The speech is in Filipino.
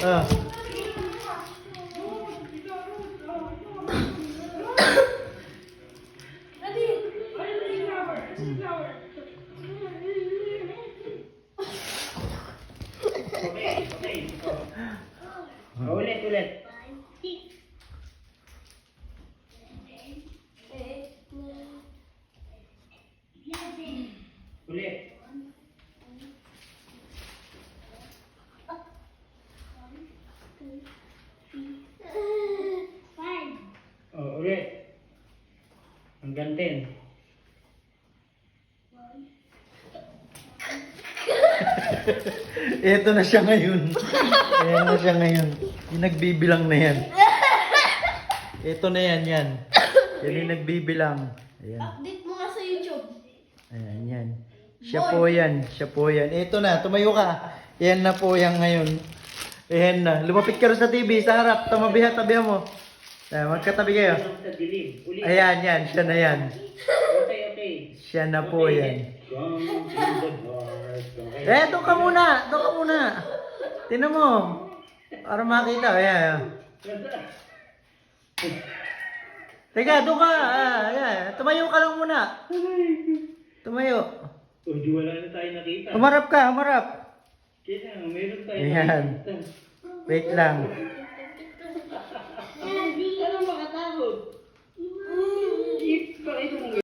Ah. Ulit. Ulit. Oh, ulit. Hanggang 10. Ito na siya ngayon. Ayan na siya ngayon. Yung nagbibilang na yan. Ito na yan. Yan yung nagbibilang. Ayan. Update mo nga sa YouTube. Ayan, yan. Siya po yan. Ito na, tumayo ka. Yan na po yan ngayon. Ayan na. Lumapit ka rin sa TV, sa harap. Tabihan mo. Ayan, magkatabi kayo. Sa dilim. Ulit. Ayan, yan. Siya na yan. Okay. Siya na po yan. Come to the heart. Okay. Doon ka muna. Doon ka muna. Tinan mo. Para makita. Ayan. Teka, doon ka. Ayan. Tumayo ka lang muna. Tumayo. Oh, di wala na tayo nakita. Humarap ka, humarap. Kaya meron tayo Ayan. nakita. Wait lang.